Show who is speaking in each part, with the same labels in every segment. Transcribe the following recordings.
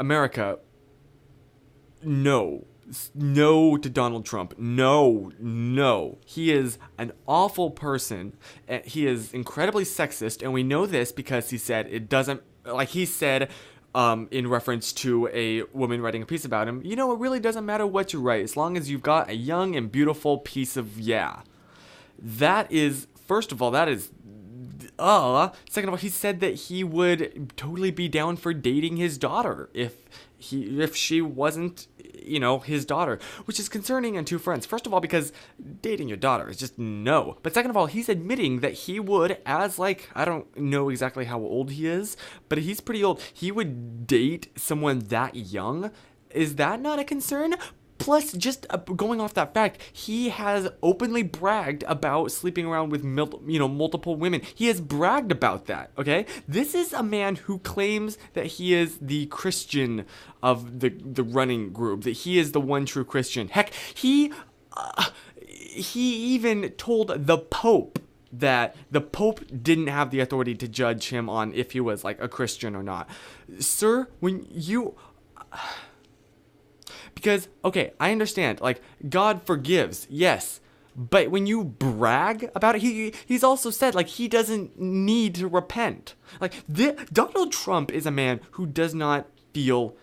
Speaker 1: America, no. No to Donald Trump. No, no. He is an awful person. He is incredibly sexist, and we know this because he said it doesn't, like he said in reference to a woman writing a piece about him, it really doesn't matter what you write as long as you've got a young and beautiful piece of That is, first of all, that is second of all, he said that he would totally be down for dating his daughter if she wasn't, his daughter, which is concerning on two fronts. First of all, because dating your daughter is just no. But second of all, he's admitting that he would, as I don't know exactly how old he is, but he's pretty old. He would date someone that young. Is that not a concern? Plus, just going off that fact, he has openly bragged about sleeping around with multiple women. He has bragged about that, okay? This is a man who claims that he is the Christian of the running group, that he is the one true Christian. Heck, he even told the Pope that the Pope didn't have the authority to judge him on if he was, a Christian or not. Sir, when you... Because, okay, I understand, God forgives, yes, but when you brag about it, he's also said, he doesn't need to repent. Donald Trump is a man who does not feel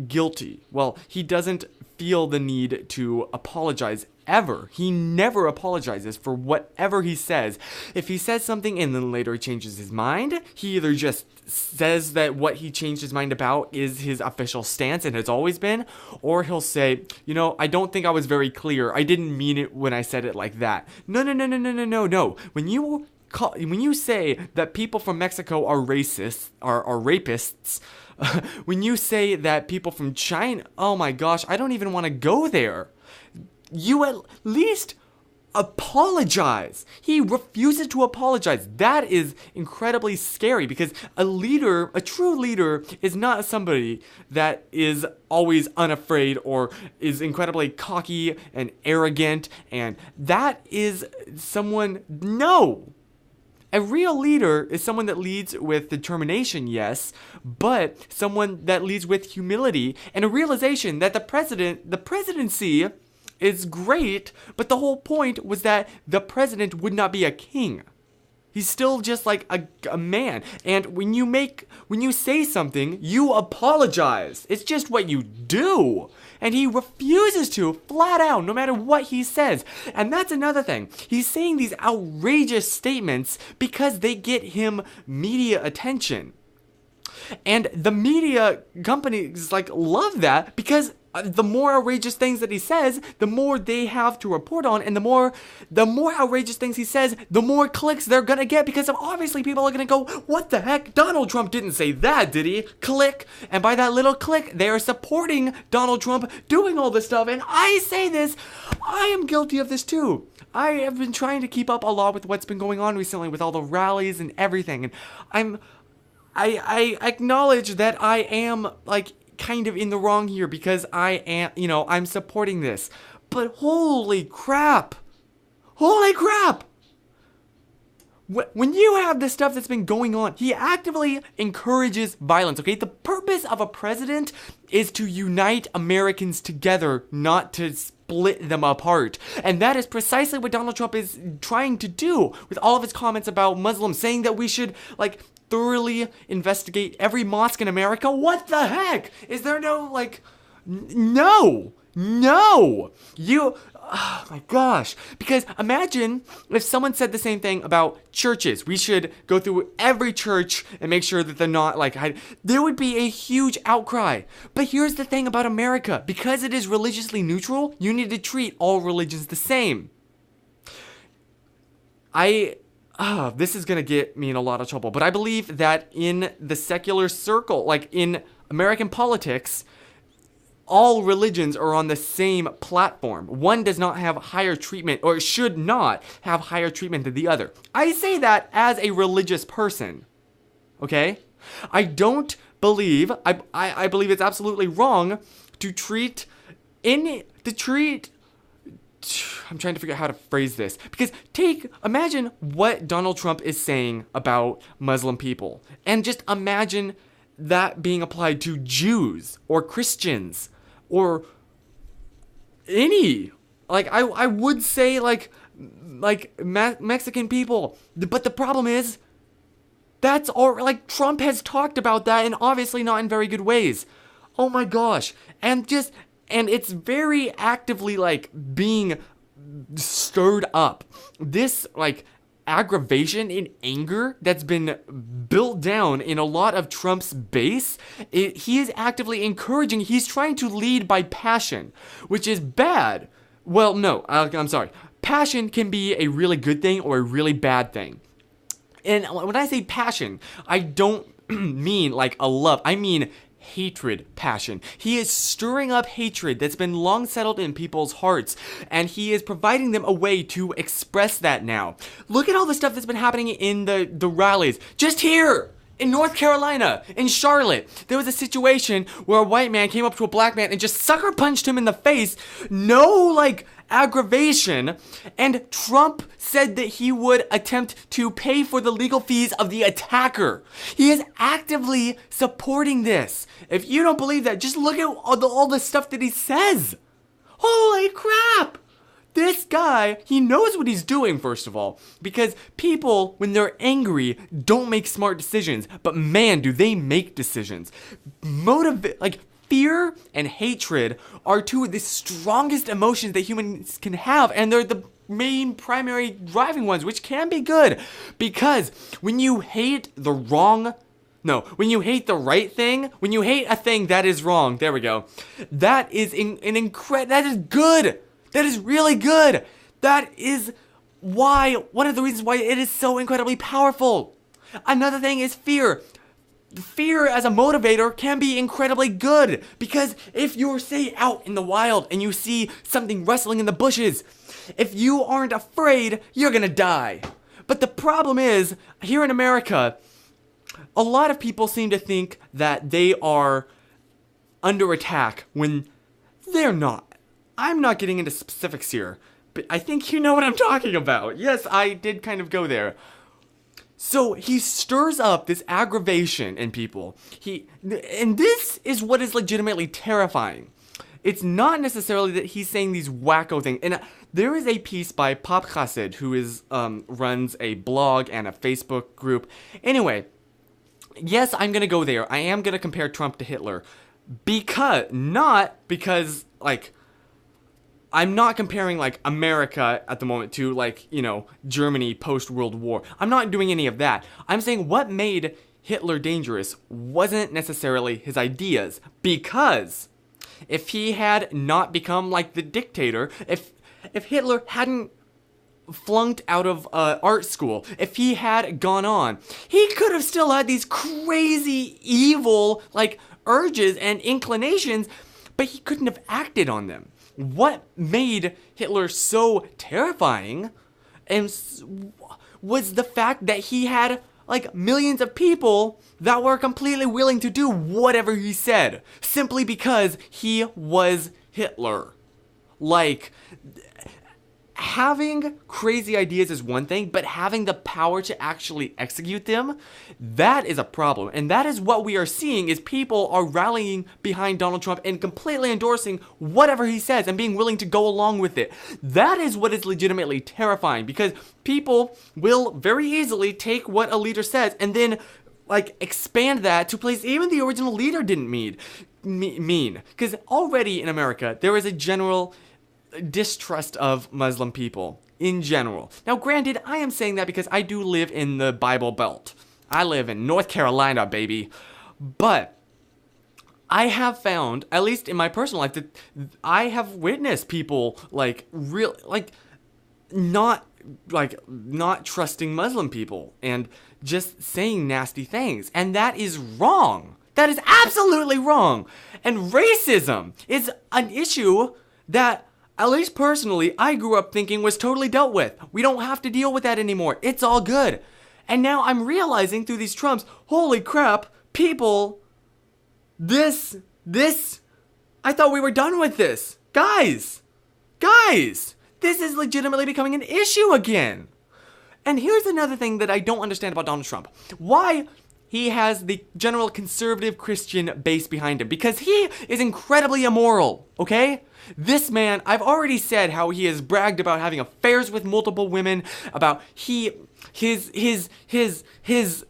Speaker 1: guilty. Well, he doesn't feel the need to apologize ever. He never apologizes for whatever he says. If he says something and then later changes his mind, he either just says that what he changed his mind about is his official stance and has always been, or he'll say, I don't think I was very clear. I didn't mean it when I said it like that. No. When you say that people from Mexico are racists, are rapists, when you say that people from China, oh my gosh, I don't even want to go there. You at least apologize. He refuses to apologize. That is incredibly scary because a true leader is not somebody that is always unafraid or is incredibly cocky and arrogant, and that is someone, no. A real leader is someone that leads with determination, yes, but someone that leads with humility and a realization that the presidency is great, but the whole point was that the president would not be a king. He's still just like a man. And when you say something, you apologize. It's just what you do. And he refuses to, flat out, no matter what he says. And that's another thing. He's saying these outrageous statements because they get him media attention. And the media companies love that because the more outrageous things that he says, the more they have to report on, and the more outrageous things he says, the more clicks they're gonna get, because obviously people are gonna go, what the heck? Donald Trump didn't say that, did he? Click. And by that little click, they are supporting Donald Trump doing all this stuff. And I say this, I am guilty of this too. I have been trying to keep up a lot with what's been going on recently with all the rallies and everything. And I acknowledge that I am kind of in the wrong here because I am, I'm supporting this. But holy crap. When you have this stuff that's been going on, he actively encourages violence, okay? The purpose of a president is to unite Americans together, not to split them apart. And that is precisely what Donald Trump is trying to do with all of his comments about Muslims, saying that we should, thoroughly investigate every mosque in America. What the heck? Is there no, no! Oh my gosh. Because imagine if someone said the same thing about churches. We should go through every church and make sure that they're not there would be a huge outcry. But here's the thing about America. Because it is religiously neutral, you need to treat all religions the same. This is going to get me in a lot of trouble, but I believe that in the secular circle, in American politics, all religions are on the same platform. One does not have higher treatment, or should not have higher treatment than the other. I say that as a religious person, okay? I don't believe, I believe it's absolutely wrong to I'm trying to figure out how to phrase this. Because imagine what Donald Trump is saying about Muslim people. And just imagine that being applied to Jews or Christians or any, like, I would say like Mexican people. But the problem is, that's all, like, Trump has talked about that, and obviously not in very good ways. Oh my gosh. And it's very actively, like, being stirred up. This, like, aggravation and anger that's been built down in a lot of Trump's base, he is actively encouraging, he's trying to lead by passion, which is bad. Well, no, I'm sorry. Passion can be a really good thing or a really bad thing. And when I say passion, I don't mean like a love. I mean hatred passion. He is stirring up hatred that's been long settled in people's hearts, and he is providing them a way to express that now. Look at all the stuff that's been happening in the rallies. Just here! In North Carolina, in Charlotte, there was a situation where a white man came up to a black man and just sucker punched him in the face. No, like, aggravation. And Trump said that he would attempt to pay for the legal fees of the attacker. He is actively supporting this. If you don't believe that, just look at all the stuff that he says. Holy crap! This guy, he knows what he's doing, first of all, because people, when they're angry, don't make smart decisions, but man, do they make decisions. Fear and hatred are two of the strongest emotions that humans can have, and they're the main primary driving ones, which can be good, because when you hate the right thing, when you hate a thing that is wrong, there we go, that is that is good. That is really good. That is one of the reasons why it is so incredibly powerful. Another thing is fear. Fear as a motivator can be incredibly good, because if you're, say, out in the wild and you see something rustling in the bushes, if you aren't afraid, you're gonna die. But the problem is, here in America, a lot of people seem to think that they are under attack when they're not. I'm not getting into specifics here, but I think you know what I'm talking about. Yes, I did kind of go there. So he stirs up this aggravation in people. And this is what is legitimately terrifying. It's not necessarily that he's saying these wacko things. And there is a piece by Pop Chassid, who runs a blog and a Facebook group. Anyway, yes, I'm gonna go there. I am gonna compare Trump to Hitler, not because like, I'm not comparing, like, America at the moment to, like, you know, Germany post-World War. I'm not doing any of that. I'm saying what made Hitler dangerous wasn't necessarily his ideas. Because if he had not become, like, the dictator, if Hitler hadn't flunked out of art school, if he had gone on, he could have still had these crazy, evil, like, urges and inclinations, but he couldn't have acted on them. What made Hitler so terrifying was the fact that he had, like, millions of people that were completely willing to do whatever he said, simply because he was Hitler. Like, having crazy ideas is one thing, but having the power to actually execute them, that is a problem. And that is what we are seeing, is people are rallying behind Donald Trump and completely endorsing whatever he says and being willing to go along with it. That is what is legitimately terrifying, because people will very easily take what a leader says and then, like, expand that to place even the original leader didn't mean. Because already in America, there is a general distrust of Muslim people in general. Now, granted, I am saying that because I do live in the Bible Belt. I live in North Carolina, baby. But I have found, at least in my personal life, that I have witnessed people not trusting Muslim people and just saying nasty things. And that is wrong. That is absolutely wrong. And racism is an issue that, at least personally, I grew up thinking was totally dealt with. We don't have to deal with that anymore. It's all good. And now I'm realizing through these Trumps, holy crap, people, I thought we were done with this. Guys, this is legitimately becoming an issue again. And here's another thing that I don't understand about Donald Trump. Why he has the general conservative Christian base behind him because he is incredibly immoral, okay? This man, I've already said how he has bragged about having affairs with multiple women, about his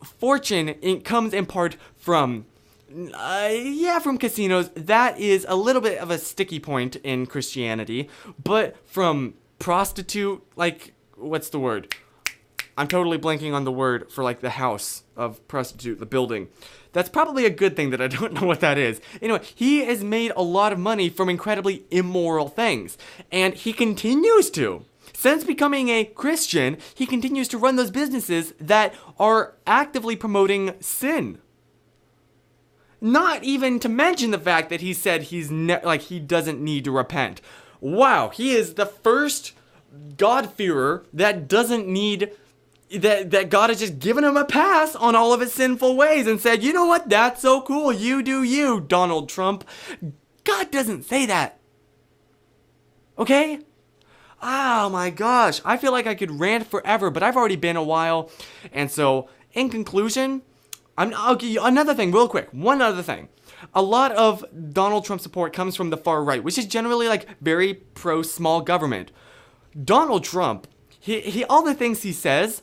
Speaker 1: fortune comes in part from from casinos. That is a little bit of a sticky point in Christianity, but from prostitute, like, what's the word? I'm totally blanking on the word for, like, the house of prostitute, the building. That's probably a good thing that I don't know what that is. Anyway, he has made a lot of money from incredibly immoral things, and he continues to. Since becoming a Christian, he continues to run those businesses that are actively promoting sin. Not even to mention the fact that he said he doesn't need to repent. Wow, he is the first God-fearer that doesn't need... That God has just given him a pass on all of his sinful ways and said, you know what, that's so cool, you do you, Donald Trump. God doesn't say that. Okay? Oh my gosh, I feel like I could rant forever, but I've already been a while. And so, in conclusion, I'll give you another thing real quick, one other thing. A lot of Donald Trump support comes from the far right, which is generally like very pro-small government. Donald Trump, he all the things he says,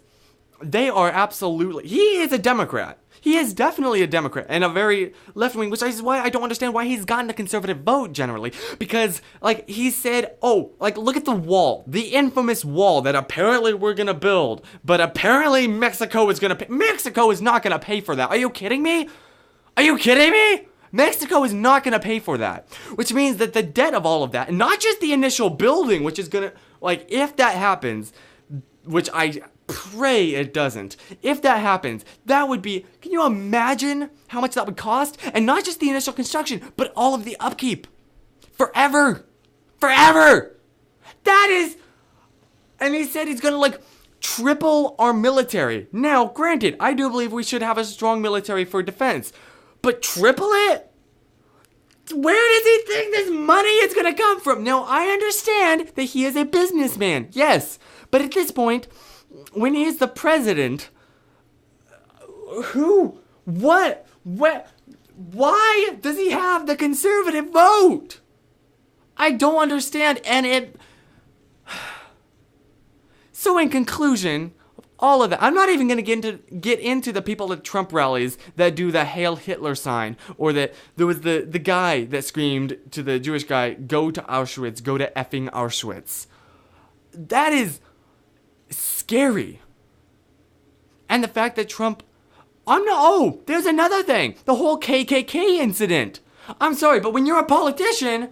Speaker 1: they are absolutely... He is a Democrat. He is definitely a Democrat and a very left-wing, which is why I don't understand why he's gotten the conservative vote generally. Because, like, he said, look at the wall. The infamous wall that apparently we're going to build. But apparently Mexico is going to pay... Mexico is not going to pay for that. Are you kidding me? Are you kidding me? Mexico is not going to pay for that. Which means that the debt of all of that, and not just the initial building, which is going to... Like, if that happens, which I... pray it doesn't. If that happens, that would be... Can you imagine how much that would cost? And not just the initial construction, but all of the upkeep. Forever. Forever. That is... And he said he's gonna, like, triple our military. Now, granted, I do believe we should have a strong military for defense. But triple it? Where does he think this money is gonna come from? Now, I understand that he is a businessman. Yes. But at this point... When he's the president, why does he have the conservative vote? I don't understand, so in conclusion, all of that, I'm not even going to get into the people at Trump rallies that do the Hail Hitler sign, or that there was the guy that screamed to the Jewish guy, go to Auschwitz, go to effing Auschwitz. That is... scary. And the fact that Trump... there's another thing. The whole KKK incident. I'm sorry, but when you're a politician,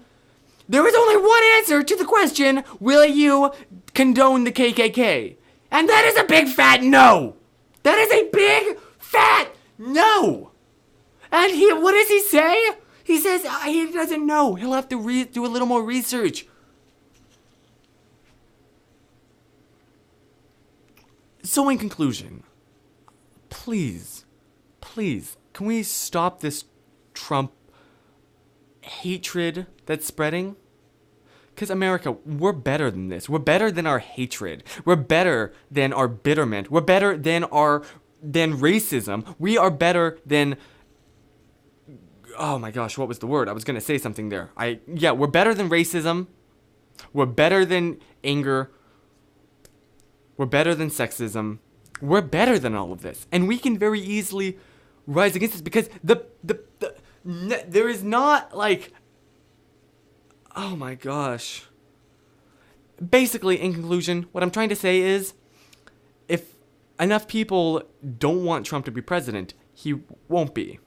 Speaker 1: there is only one answer to the question, will you condone the KKK? And that is a big fat no. That is a big fat no. And what does he say? He says he doesn't know. He'll have to do a little more research. So in conclusion, please, can we stop this Trump hatred that's spreading? Because America, we're better than this. We're better than our hatred. We're better than our bitterment. We're better than racism. We are better than... Oh my gosh, what was the word? I was going to say something there. We're better than racism. We're better than anger. We're better than sexism. We're better than all of this. And we can very easily rise against this because there is not like... Oh my gosh. Basically, in conclusion, what I'm trying to say is, if enough people don't want Trump to be president, he won't be.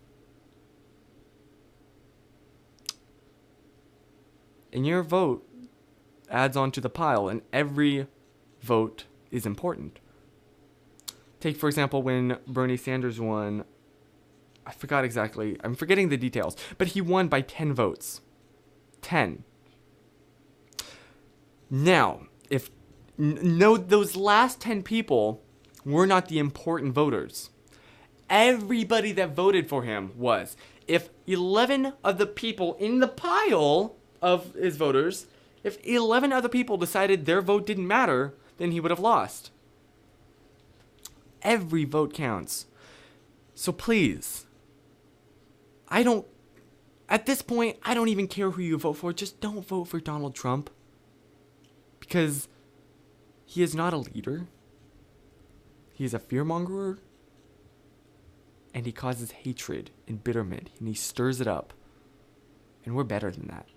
Speaker 1: And your vote adds on to the pile, and every vote is important. Take, for example, when Bernie Sanders won, I forgot exactly, I'm forgetting the details, but he won by 10 votes. 10. Now, those last 10 people were not the important voters. Everybody that voted for him was. If 11 of the people in the pile of his voters, if 11 other people decided their vote didn't matter, then he would have lost. Every vote counts. So please, at this point, I don't even care who you vote for. Just don't vote for Donald Trump. Because he is not a leader. He is a fearmongerer. And he causes hatred and bitterment. And he stirs it up. And we're better than that.